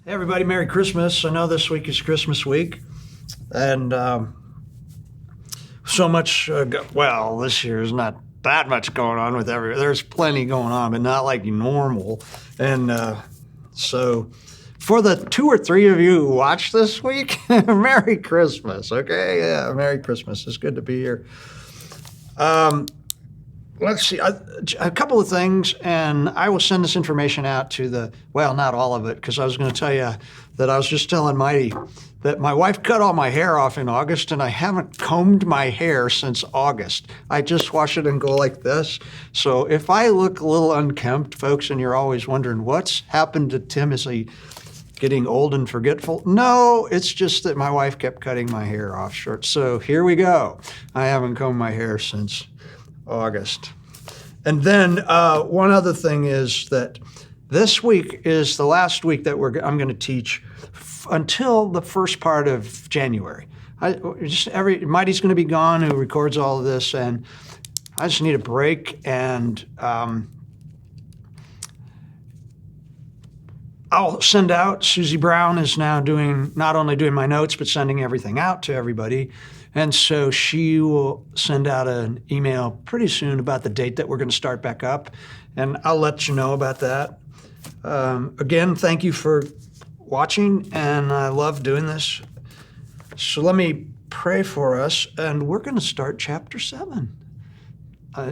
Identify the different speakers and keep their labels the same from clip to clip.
Speaker 1: Hey everybody, Merry Christmas. I know this week is Christmas week, and so much, this year is not that much going on with there's plenty going on, but not like normal. And so for the 2 or 3 of you who watch this week, Merry Christmas, okay? Yeah, Merry Christmas. It's good to be here. Let's see, a couple of things, and I will send this information out to not all of it, because I was going to tell you that I was just telling Mighty that my wife cut all my hair off in August, and I haven't combed my hair since August. I just wash it and go like this. So if I look a little unkempt, folks, and you're always wondering what's happened to Tim, is he getting old and forgetful? No, it's just that my wife kept cutting my hair off short. So here we go. I haven't combed my hair since August. And then one other thing is that this week is the last week that I'm going to teach until the first part of January. Mighty's going to be gone, who records all of this, and I just need a break. And I'll send out. Susie Brown is now not only doing my notes, but sending everything out to everybody. And so she will send out an email pretty soon about the date that we're going to start back up, and I'll let you know about that. Again, thank you for watching, and I love doing this. So let me pray for us, and we're going to start chapter 7.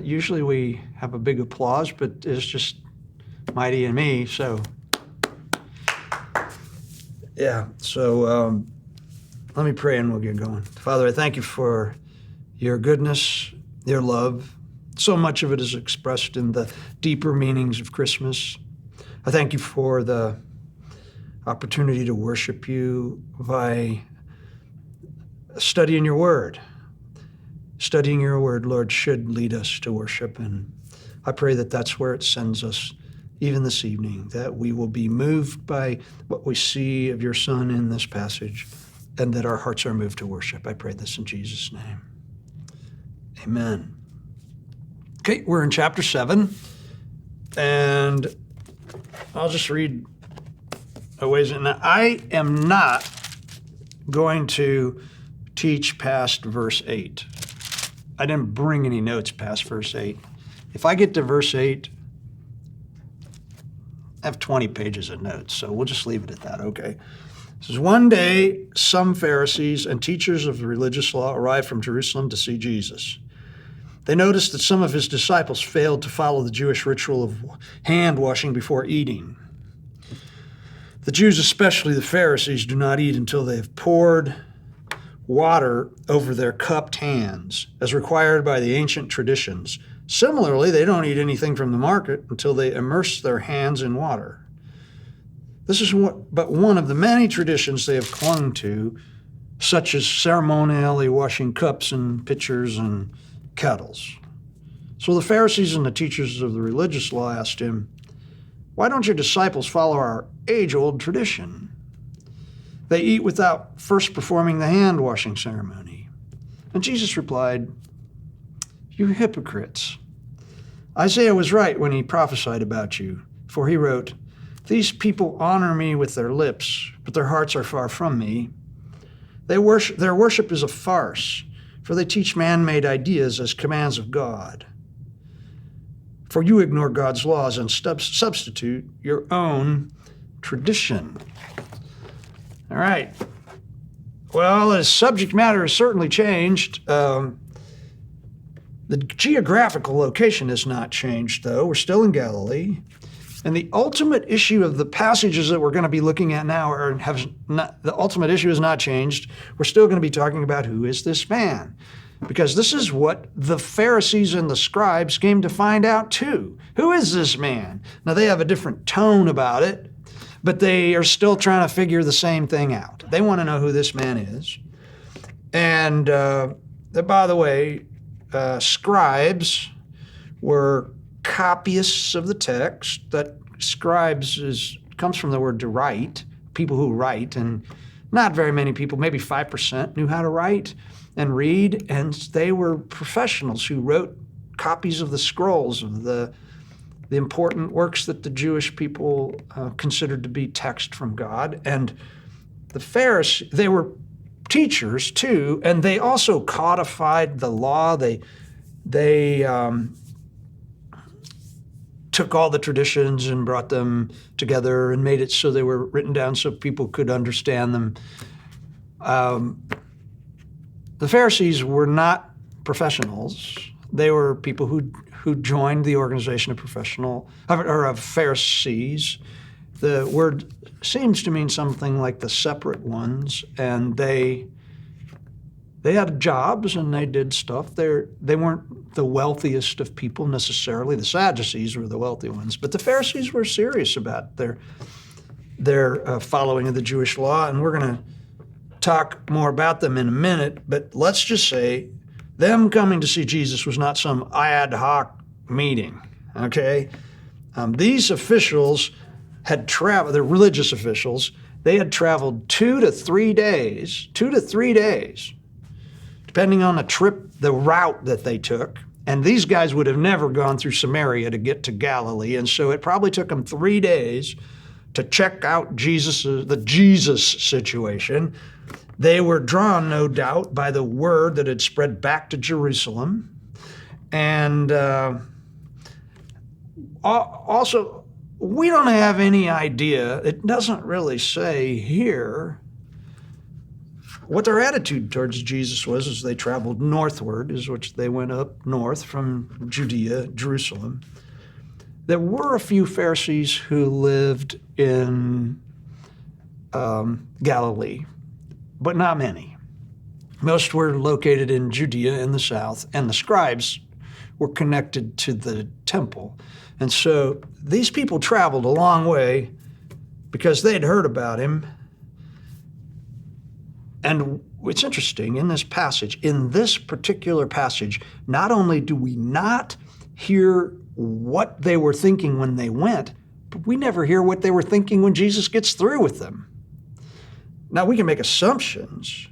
Speaker 1: Usually we have a big applause, but it's just Mighty and me, so yeah. So let me pray and we'll get going. Father, I thank you for your goodness, your love. So much of it is expressed in the deeper meanings of Christmas. I thank you for the opportunity to worship you by studying your word. Studying your word, Lord, should lead us to worship. And I pray that that's where it sends us even this evening, that we will be moved by what we see of your Son in this passage, and that our hearts are moved to worship. I pray this in Jesus' name. Amen. Okay, we're in chapter 7, and I'll just read a ways. And I am not going to teach past verse 8. I didn't bring any notes past verse 8. If I get to verse 8, I have 20 pages of notes, so we'll just leave it at that, okay? It says, one day, some Pharisees and teachers of the religious law arrived from Jerusalem to see Jesus. They noticed that some of his disciples failed to follow the Jewish ritual of hand washing before eating. The Jews, especially the Pharisees, do not eat until they have poured water over their cupped hands, as required by the ancient traditions. Similarly, they don't eat anything from the market until they immerse their hands in water. This is but one of the many traditions they have clung to, such as ceremonially washing cups and pitchers and kettles. So the Pharisees and the teachers of the religious law asked him, "Why don't your disciples follow our age-old tradition? They eat without first performing the hand-washing ceremony." And Jesus replied, "You hypocrites! Isaiah was right when he prophesied about you, for he wrote, 'These people honor me with their lips, but their hearts are far from me. Their worship is a farce, for they teach man-made ideas as commands of God. For you ignore God's laws and substitute your own tradition.'" All right. Well, the subject matter has certainly changed. The geographical location has not changed, though. We're still in Galilee. And the ultimate issue of the passages that we're going to be looking at now the ultimate issue has not changed. We're still going to be talking about who is this man, because this is what the Pharisees and the scribes came to find out too. Who is this man? Now, they have a different tone about it, but they are still trying to figure the same thing out. They want to know who this man is. And by the way, scribes were copyists of the text. That scribes comes from the word to write, people who write, and not very many people, maybe 5%, knew how to write and read, and they were professionals who wrote copies of the scrolls of the the important works that the Jewish people considered to be text from God. And the Pharisees, they were teachers too, and they also codified the law. They took all the traditions and brought them together and made it so they were written down so people could understand them. The Pharisees were not professionals. They were people who joined the organization of of Pharisees. The word seems to mean something like the separate ones, and they had jobs and they did stuff. They weren't the wealthiest of people necessarily. The Sadducees were the wealthy ones, but the Pharisees were serious about their following of the Jewish law, and we're going to talk more about them in a minute. But let's just say them coming to see Jesus was not some ad hoc meeting, okay? These officials had traveled, the religious officials, they had traveled 2 to 3 days, depending on the route that they took. And these guys would have never gone through Samaria to get to Galilee. And so it probably took them 3 days to check out the Jesus situation. They were drawn, no doubt, by the word that had spread back to Jerusalem. And also, we don't have any idea, it doesn't really say here, what their attitude towards Jesus was as they traveled northward, which they went up north from Judea, Jerusalem. There were a few Pharisees who lived in Galilee, but not many. Most were located in Judea in the south, and the scribes were connected to the temple. And so these people traveled a long way because they'd heard about him. And it's interesting, in this particular passage, not only do we not hear what they were thinking when they went, but we never hear what they were thinking when Jesus gets through with them. Now, we can make assumptions.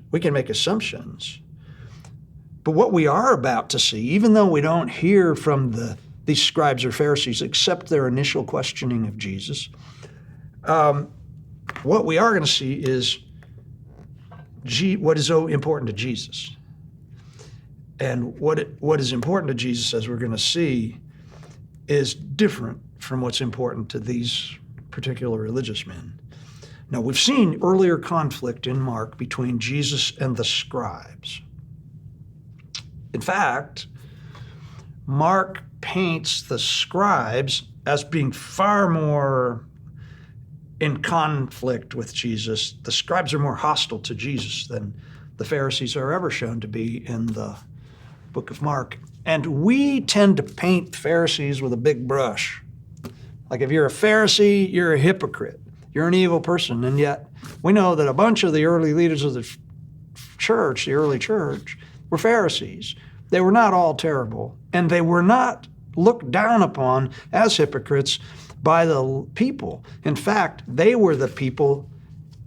Speaker 1: But what we are about to see, even though we don't hear from these scribes or Pharisees except their initial questioning of Jesus, what we are going to see is what is so important to Jesus. And what is important to Jesus, as we're going to see, is different from what's important to these particular religious men. Now, we've seen earlier conflict in Mark between Jesus and the scribes. In fact, Mark paints the scribes as being far more in conflict with Jesus. The scribes are more hostile to Jesus than the Pharisees are ever shown to be in the book of Mark. And we tend to paint Pharisees with a big brush. Like if you're a Pharisee, you're a hypocrite. You're an evil person. And yet we know that a bunch of the early leaders of the church, the early church, were Pharisees. They were not all terrible, and they were not looked down upon as hypocrites by the people. In fact, they were the people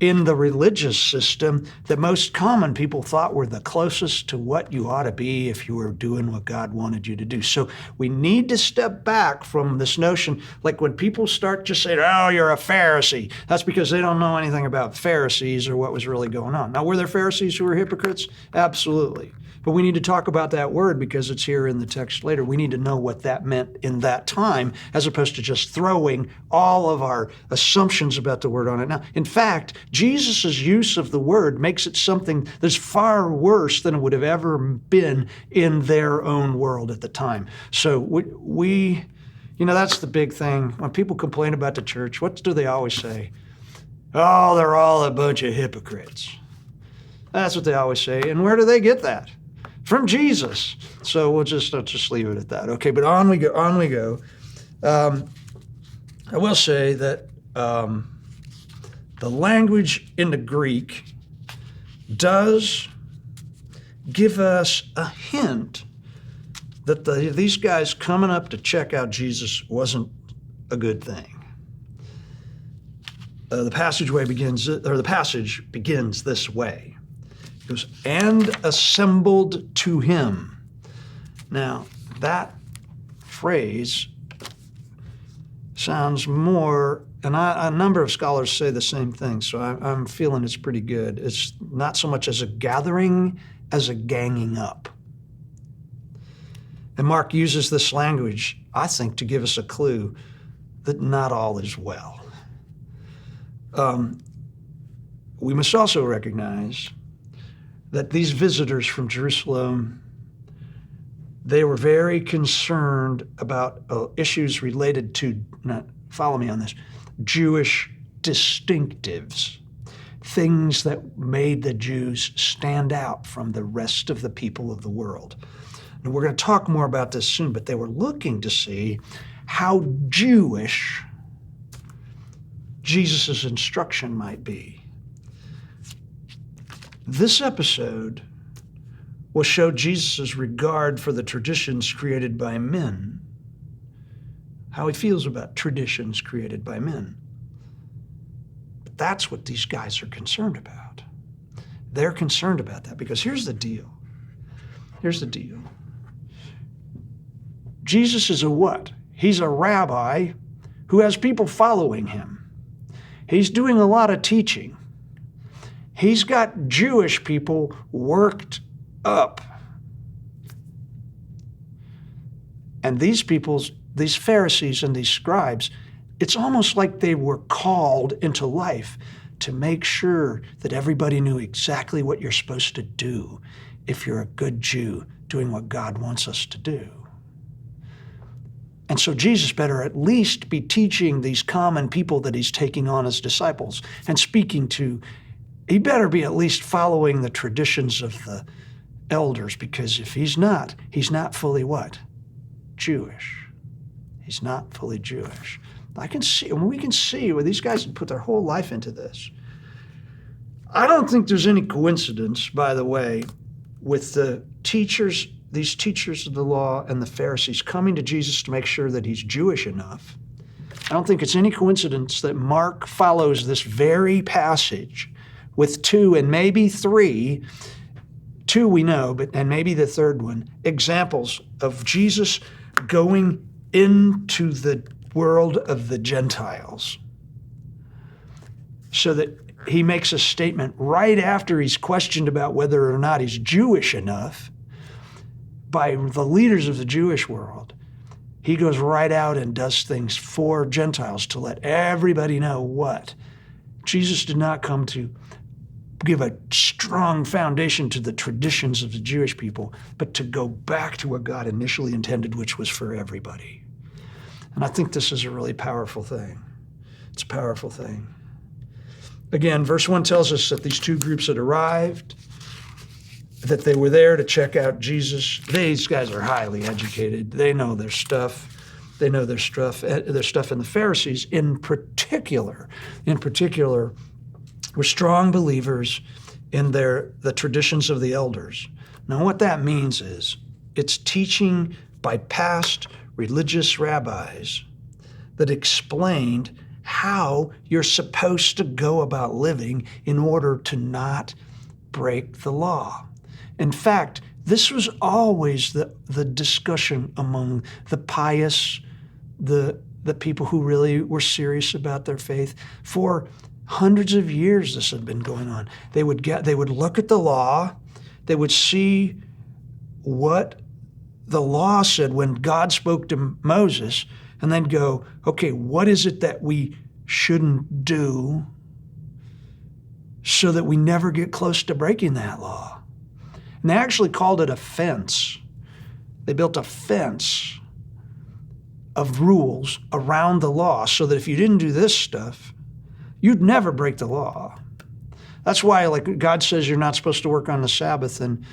Speaker 1: in the religious system that most common people thought were the closest to what you ought to be if you were doing what God wanted you to do. So we need to step back from this notion, like when people start just saying, oh, you're a Pharisee, that's because they don't know anything about Pharisees or what was really going on. Now, were there Pharisees who were hypocrites? Absolutely. But we need to talk about that word because it's here in the text later. We need to know what that meant in that time as opposed to just throwing all of our assumptions about the word on it now. In fact, Jesus' use of the word makes it something that's far worse than it would have ever been in their own world at the time. So we that's the big thing. When people complain about the church, what do they always say? Oh, they're all a bunch of hypocrites. That's what they always say. And where do they get that? From Jesus. So let's just leave it at that. Okay, but on we go. I will say that the language in the Greek does give us a hint that these guys coming up to check out Jesus wasn't a good thing. The passage begins this way. It goes, and assembled to him. Now, that phrase sounds more, and a number of scholars say the same thing, so I'm feeling it's pretty good. It's not so much as a gathering as a ganging up. And Mark uses this language, I think, to give us a clue that not all is well. We must also recognize that these visitors from Jerusalem, they were very concerned about issues related to, follow me on this, Jewish distinctives, things that made the Jews stand out from the rest of the people of the world. And we're going to talk more about this soon, but they were looking to see how Jewish Jesus' instruction might be. This episode will show Jesus' regard for the traditions created by men, how he feels about traditions created by men. But that's what these guys are concerned about. They're concerned about that because here's the deal. Here's the deal. Jesus is a what? He's a rabbi who has people following him. He's doing a lot of teaching. He's got Jewish people worked up. And these Pharisees and these scribes, it's almost like they were called into life to make sure that everybody knew exactly what you're supposed to do if you're a good Jew doing what God wants us to do. And so Jesus better at least be teaching these common people that he's taking on as disciples and speaking to. He better be at least following the traditions of the elders, because if he's not fully what? Jewish. He's not fully Jewish. We can see where these guys put their whole life into this. I don't think there's any coincidence, by the way, with these teachers of the law and the Pharisees coming to Jesus to make sure that he's Jewish enough. I don't think it's any coincidence that Mark follows this very passage with two and maybe three, two we know, and maybe the third one, examples of Jesus going into the world of the Gentiles, so that he makes a statement right after he's questioned about whether or not he's Jewish enough by the leaders of the Jewish world. He goes right out and does things for Gentiles to let everybody know what? Jesus did not come to give a strong foundation to the traditions of the Jewish people, but to go back to what God initially intended, which was for everybody. And I think this is a really powerful thing. It's a powerful thing. Again, verse 1 tells us that these two groups had arrived, that they were there to check out Jesus. These guys are highly educated. They know their stuff. They know their stuff. And the Pharisees, in particular, were strong believers in the traditions of the elders. Now, what that means is it's teaching by past religious rabbis that explained how you're supposed to go about living in order to not break the law. In fact, this was always the discussion among the pious, the people who really were serious about their faith. For hundreds of years this had been going on. They would look at the law, they would see what the law said when God spoke to Moses, and then go, okay, what is it that we shouldn't do so that we never get close to breaking that law? And they actually called it a fence. They built a fence of rules around the law so that if you didn't do this stuff, you'd never break the law. That's why, like, God says you're not supposed to work on the Sabbath, and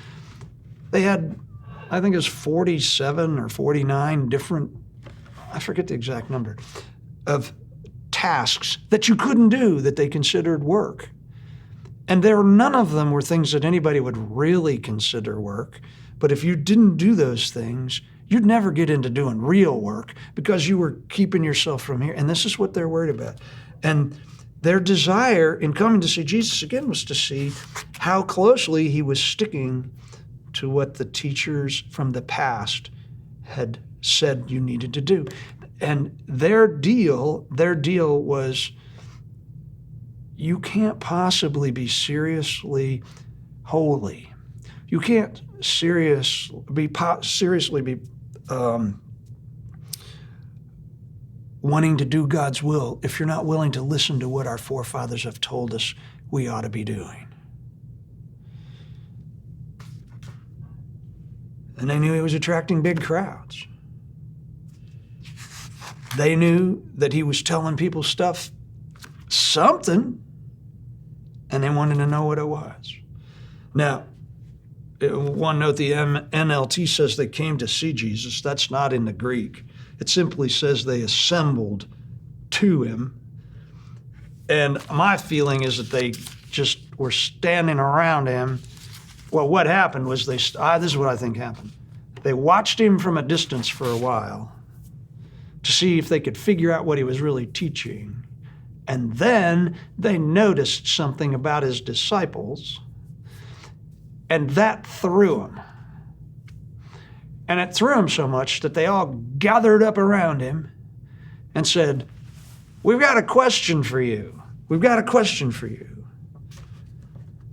Speaker 1: they had, I think it was 47 or 49 different, I forget the exact number, of tasks that you couldn't do that they considered work. And none of them were things that anybody would really consider work. But if you didn't do those things, you'd never get into doing real work because you were keeping yourself from here. And this is what they're worried about. And their desire in coming to see Jesus again was to see how closely he was sticking to what the teachers from the past had said you needed to do. And their deal was, you can't possibly be seriously holy. You can't seriously be wanting to do God's will if you're not willing to listen to what our forefathers have told us we ought to be doing. And they knew he was attracting big crowds. They knew that he was telling people something, and they wanted to know what it was. Now, one note, the NLT says they came to see Jesus. That's not in the Greek. It simply says they assembled to him. And my feeling is that they just were standing around him. Well, what happened was this is what I think happened. They watched him from a distance for a while to see if they could figure out what he was really teaching. And then they noticed something about his disciples, and that threw them. And it threw them so much that they all gathered up around him and said, "We've got a question for you. We've got a question for you."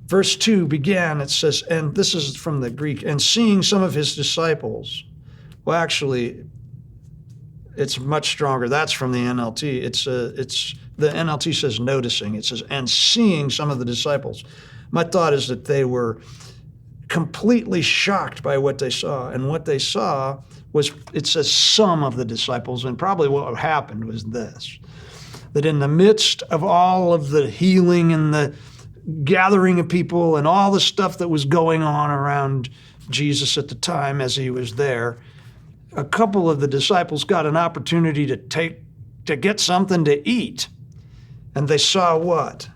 Speaker 1: Verse 2 began, it says, and this is from the Greek, and seeing some of his disciples. Well, actually, it's much stronger. That's from the NLT. The NLT says noticing. It says, and seeing some of the disciples. My thought is that they were completely shocked by what they saw. And what they saw was, it says some of the disciples, and probably what happened was this, that in the midst of all of the healing and the gathering of people and all the stuff that was going on around Jesus at the time as he was there, a couple of the disciples got an opportunity to get something to eat. And they saw what?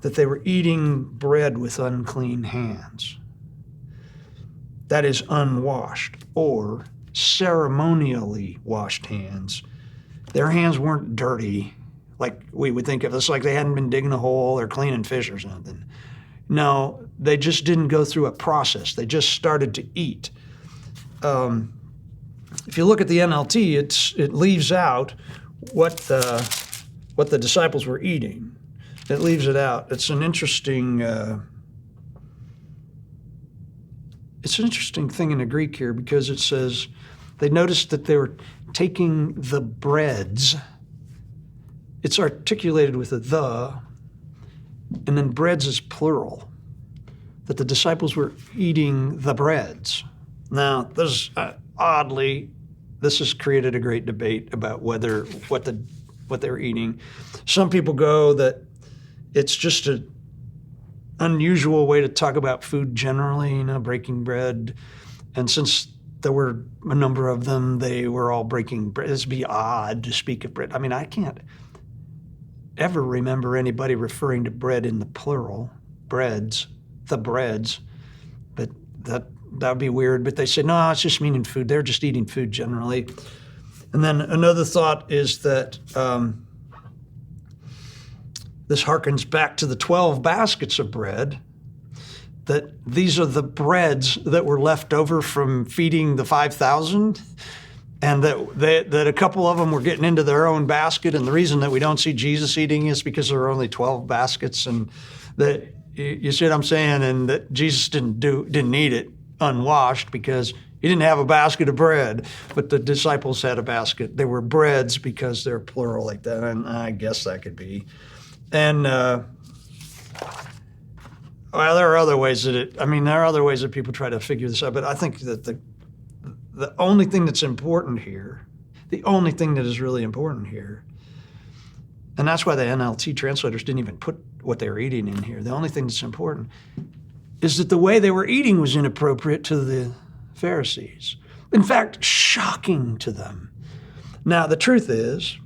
Speaker 1: That they were eating bread with unclean hands. That is unwashed or ceremonially washed hands. Their hands weren't dirty like we would think of. It's like they hadn't been digging a hole or cleaning fish or something. No, they just didn't go through a process. They just started to eat. If you look at the NLT, it leaves out what the disciples were eating. It leaves it out. It's an interesting thing in the Greek here, because it says they noticed that they were taking the breads. It's articulated with a the, and then breads is plural, that the disciples were eating the breads. Now, this oddly, this has created a great debate about what they're eating. Some people go that it's just an unusual way to talk about food generally, breaking bread. And since there were a number of them, they were all breaking bread. It'd be odd to speak of bread. I mean, I can't ever remember anybody referring to bread in the plural, breads, the breads, but that would be weird. But they say, no, it's just meaning food. They're just eating food generally. And then another thought is that this harkens back to the 12 baskets of bread, that these are the breads that were left over from feeding the 5,000, and that a couple of them were getting into their own basket. And the reason that we don't see Jesus eating is because there are only 12 baskets, and that, you see what I'm saying? And that Jesus didn't eat it unwashed because he didn't have a basket of bread, but the disciples had a basket. They were breads because they're plural like that, and I guess that could be. And well, there are other ways that people try to figure this out, but I think that the only thing that's important here, the only thing that is really important here, and that's why the NLT translators didn't even put what they were eating in here. The only thing that's important is that the way they were eating was inappropriate to the Pharisees. In fact, shocking to them. Now, the truth is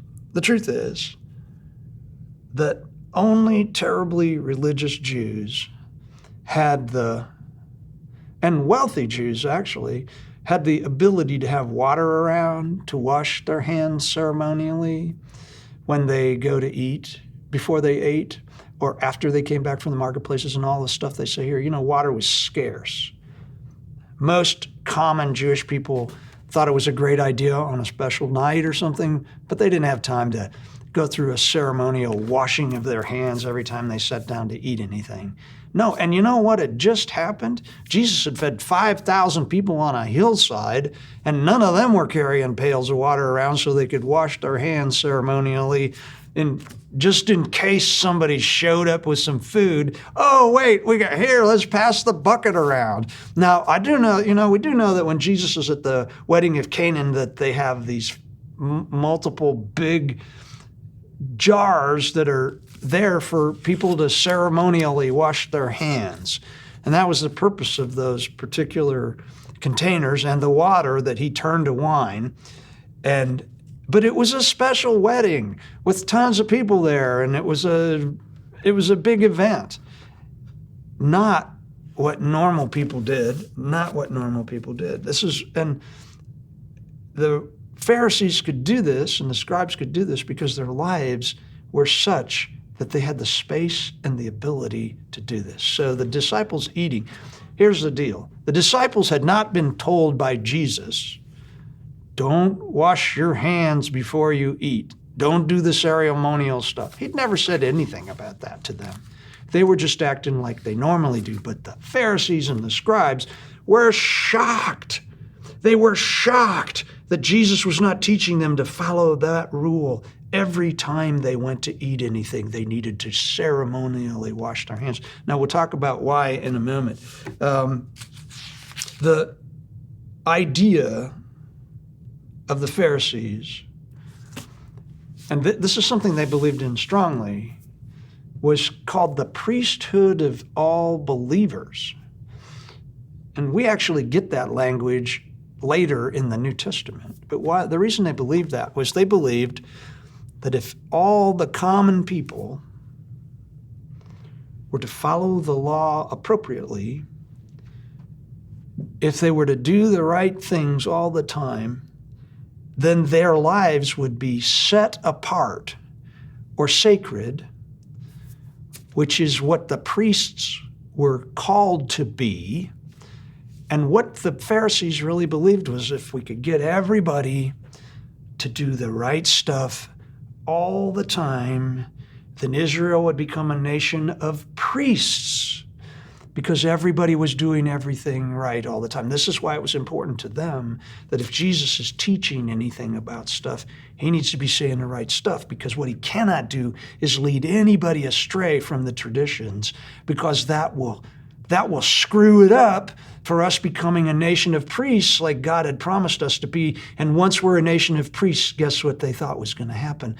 Speaker 1: that only terribly religious Jews and wealthy Jews actually, had the ability to have water around to wash their hands ceremonially when they go to eat, before they ate, or after they came back from the marketplaces and all the stuff they say here. Water was scarce. Most common Jewish people thought it was a great idea on a special night or something, but they didn't have time to go through a ceremonial washing of their hands every time they sat down to eat anything. No, and you know what had just happened? Jesus had fed 5,000 people on a hillside, and none of them were carrying pails of water around so they could wash their hands ceremonially, just in case somebody showed up with some food. Oh, wait, let's pass the bucket around. Now, we do know that when Jesus is at the wedding of Canaan, that they have these multiple big jars that are there for people to ceremonially wash their hands. And that was the purpose of those particular containers and the water that he turned to wine. But it was a special wedding with tons of people there, and it was a big event. Not what normal people did. And the Pharisees could do this and the scribes could do this because their lives were such that they had the space and the ability to do this. So the disciples eating, here's the deal. The disciples had not been told by Jesus, don't wash your hands before you eat. Don't do the ceremonial stuff. He'd never said anything about that to them. They were just acting like they normally do. But the Pharisees and the scribes were shocked. They were shocked that Jesus was not teaching them to follow that rule. Every time they went to eat anything, they needed to ceremonially wash their hands. Now, we'll talk about why in a moment. The idea of the Pharisees, and this is something they believed in strongly, was called the priesthood of all believers. And we actually get that language later in the New Testament. But the reason they believed that was they believed that if all the common people were to follow the law appropriately, if they were to do the right things all the time, then their lives would be set apart or sacred, which is what the priests were called to be. And what the Pharisees really believed was if we could get everybody to do the right stuff all the time, then Israel would become a nation of priests because everybody was doing everything right all the time. This is why it was important to them that if Jesus is teaching anything about stuff, he needs to be saying the right stuff, because what he cannot do is lead anybody astray from the traditions, because that will screw it up for us becoming a nation of priests like God had promised us to be. And once we're a nation of priests, guess what they thought was going to happen?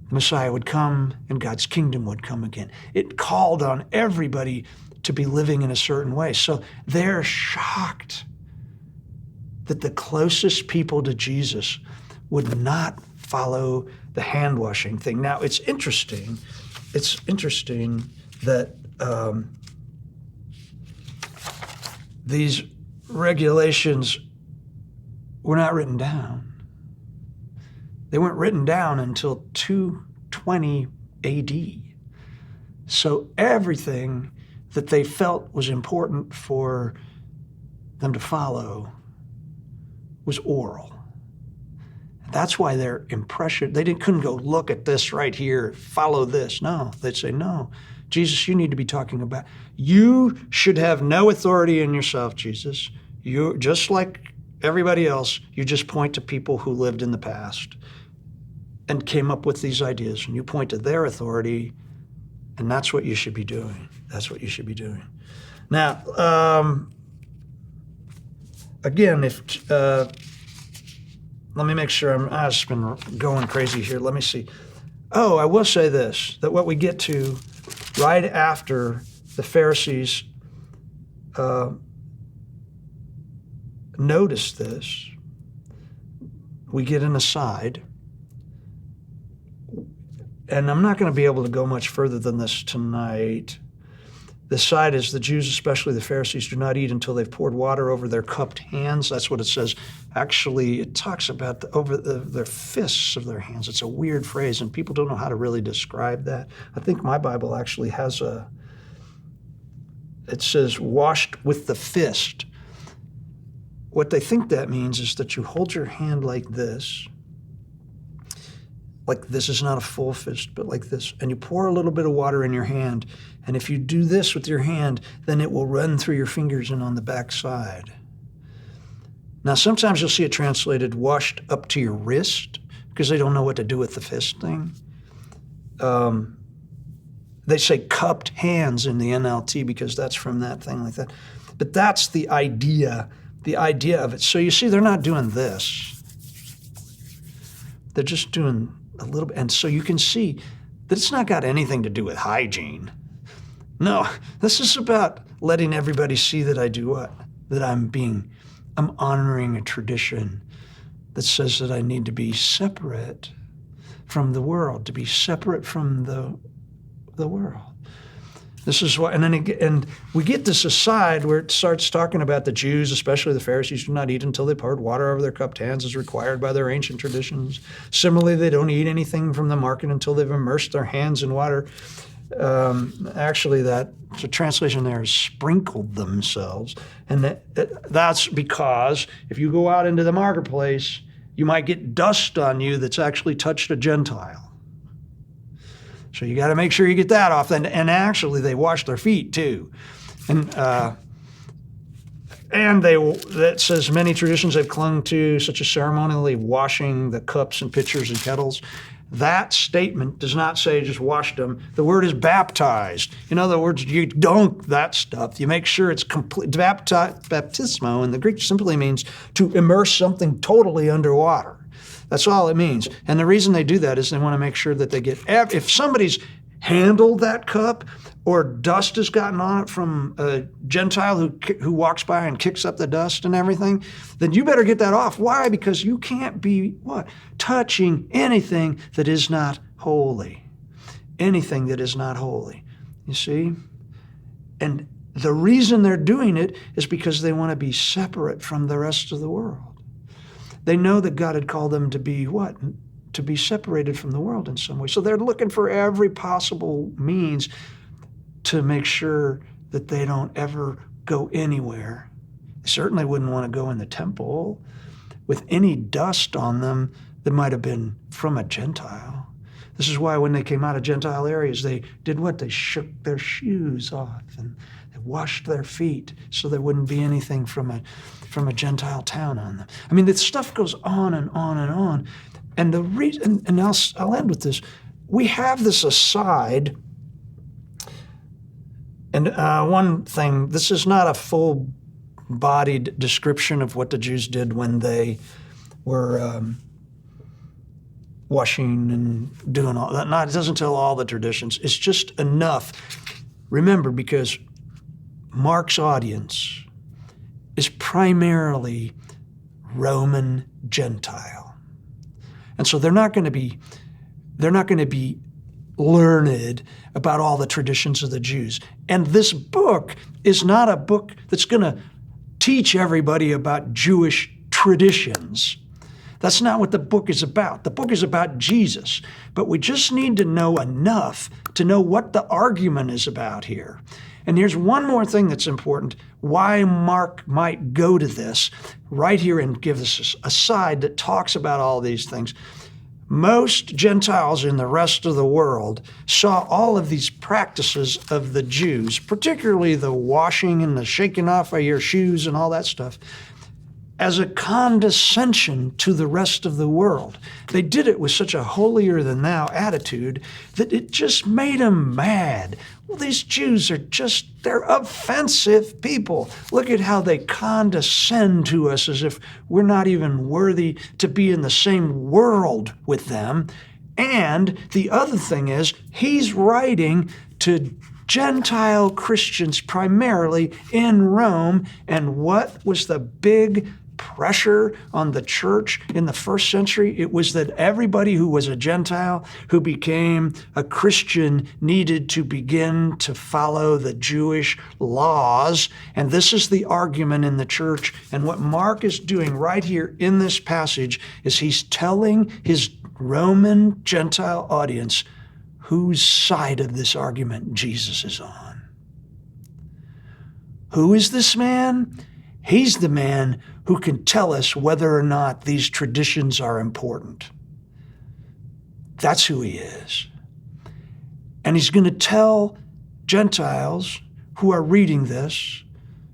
Speaker 1: The Messiah would come and God's kingdom would come again. It called on everybody to be living in a certain way. So they're shocked that the closest people to Jesus would not follow the hand washing thing. Now, it's interesting that these regulations were not written down. They weren't written down until 220 AD. So everything that they felt was important for them to follow was oral. That's why their impression, couldn't go, look at this right here, follow this. No, they'd say, no, Jesus, you need to be talking about, you should have no authority in yourself, Jesus. You, just like everybody else, you just point to people who lived in the past and came up with these ideas, and you point to their authority, and that's what you should be doing. That's what you should be doing. Now, again, let me make sure I've just been going crazy here. Let me see. Oh, I will say this, that what we get to right after the Pharisees notice this, we get an aside. And I'm not going to be able to go much further than this tonight. The side is the Jews, especially the Pharisees, do not eat until they've poured water over their cupped hands. That's what it says. Actually, it talks about their fists of their hands. It's a weird phrase, and people don't know how to really describe that. I think my Bible actually has it says washed with the fist, what they think that means is that you hold your hand like this. Like this is not a full fist, but like this. And you pour a little bit of water in your hand. And if you do this with your hand, then it will run through your fingers and on the back side. Now, sometimes you'll see it translated washed up to your wrist because they don't know what to do with the fist thing. They say cupped hands in the NLT because that's from that thing like that. But that's the idea of it. So you see, they're not doing this. They're just doing a little bit. And so you can see that it's not got anything to do with hygiene. No, this is about letting everybody see that I do what? That I'm honoring a tradition that says that I need to be separate from the world, to be separate from the world. This is why, and we get this aside where it starts talking about the Jews, especially the Pharisees, do not eat until they poured water over their cupped hands as required by their ancient traditions. Similarly, they don't eat anything from the market until they've immersed their hands in water. Actually, the translation there is sprinkled themselves. And that's because if you go out into the marketplace, you might get dust on you that's actually touched a Gentile. So you got to make sure you get that off. And actually, they wash their feet too. And that says many traditions they've clung to, such as ceremonially washing the cups and pitchers and kettles. That statement does not say just washed them. The word is baptized. In other words, you dunk that stuff. You make sure it's complete. Baptismo in the Greek simply means to immerse something totally underwater. That's all it means. And the reason they do that is they want to make sure that they get, if somebody's handled that cup or dust has gotten on it from a Gentile who walks by and kicks up the dust and everything, then you better get that off. Why? Because you can't be, touching anything that is not holy. Anything that is not holy. You see? And the reason they're doing it is because they want to be separate from the rest of the world. They know that God had called them to be what? To be separated from the world in some way. So they're looking for every possible means to make sure that they don't ever go anywhere. They certainly wouldn't want to go in the temple with any dust on them that might have been from a Gentile. This is why when they came out of Gentile areas, they did what? They shook their shoes off and they washed their feet so there wouldn't be anything from a Gentile town on them. I mean, this stuff goes on and on and on. And the reason, and I'll end with this, we have this aside, and one thing, this is not a full-bodied description of what the Jews did when they were washing and doing all that. It doesn't tell all the traditions. It's just enough. Remember, because Mark's audience is primarily Roman Gentile. And so they're not going to be learned about all the traditions of the Jews. And this book is not a book that's going to teach everybody about Jewish traditions. That's not what the book is about. The book is about Jesus. But we just need to know enough to know what the argument is about here. And here's one more thing that's important, why Mark might go to this right here and give us a side that talks about all these things. Most Gentiles in the rest of the world saw all of these practices of the Jews, particularly the washing and the shaking off of your shoes and all that stuff, as a condescension to the rest of the world. They did it with such a holier-than-thou attitude that it just made them mad. Well, these Jews are they're offensive people. Look at how they condescend to us as if we're not even worthy to be in the same world with them. And the other thing is, he's writing to Gentile Christians primarily in Rome. And what was the big pressure on the church in the first century? It was that everybody who was a Gentile who became a Christian needed to begin to follow the Jewish laws. And this is the argument in the church. And what Mark is doing right here in this passage is he's telling his Roman Gentile audience whose side of this argument Jesus is on. Who is this man? He's the man who can tell us whether or not these traditions are important. That's who he is. And he's going to tell Gentiles who are reading this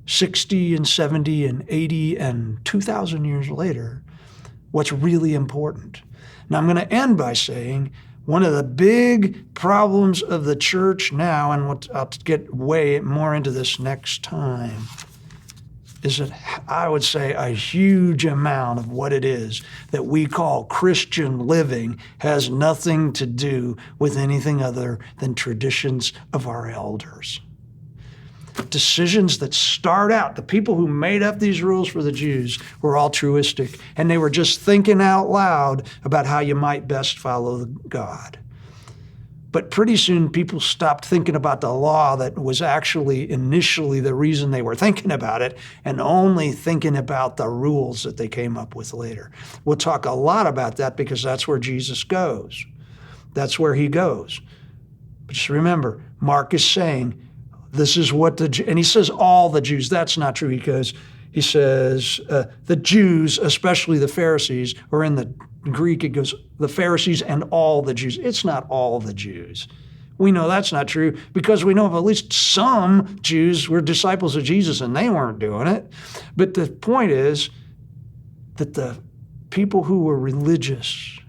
Speaker 1: 60 and 70 and 80 and 2,000 years later what's really important. Now, I'm going to end by saying one of the big problems of the church now, and I'll get way more into this next time, is that I would say a huge amount of what it is that we call Christian living has nothing to do with anything other than traditions of our elders. Decisions that start out, the people who made up these rules for the Jews were altruistic, and they were just thinking out loud about how you might best follow God. But pretty soon people stopped thinking about the law that was actually initially the reason they were thinking about it, and only thinking about the rules that they came up with later. We'll talk a lot about that because that's where Jesus goes. That's where he goes. But just remember, Mark is saying, this is what and he says all the Jews. That's not true. He says the Jews, especially the Pharisees, or in the Greek it goes the Pharisees and all the Jews. It's not all the Jews. We know that's not true because we know of at least some Jews were disciples of Jesus and they weren't doing it. But the point is that the people who were religious,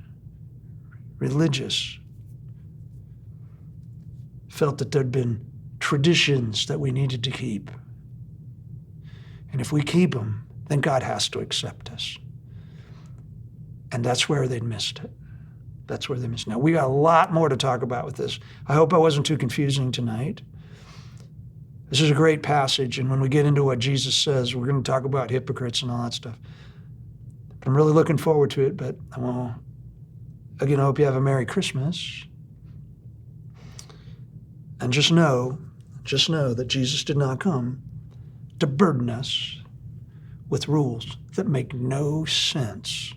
Speaker 1: felt that there'd been traditions that we needed to keep. And if we keep them, then God has to accept us. And that's where they'd missed it. That's where they missed it. Now, we got a lot more to talk about with this. I hope I wasn't too confusing tonight. This is a great passage, and when we get into what Jesus says, we're going to talk about hypocrites and all that stuff. But I'm really looking forward to it, but again, I hope you have a Merry Christmas. And just know that Jesus did not come to burden us with rules that make no sense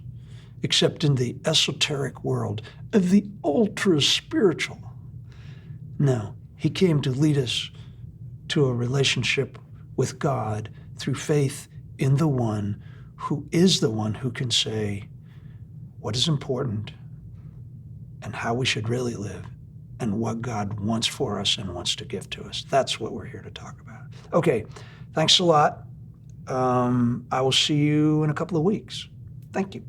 Speaker 1: except in the esoteric world of the ultra-spiritual. No, he came to lead us to a relationship with God through faith in the one who is the one who can say what is important and how we should really live and what God wants for us and wants to give to us. That's what we're here to talk about. Okay, thanks a lot. I will see you in a couple of weeks. Thank you.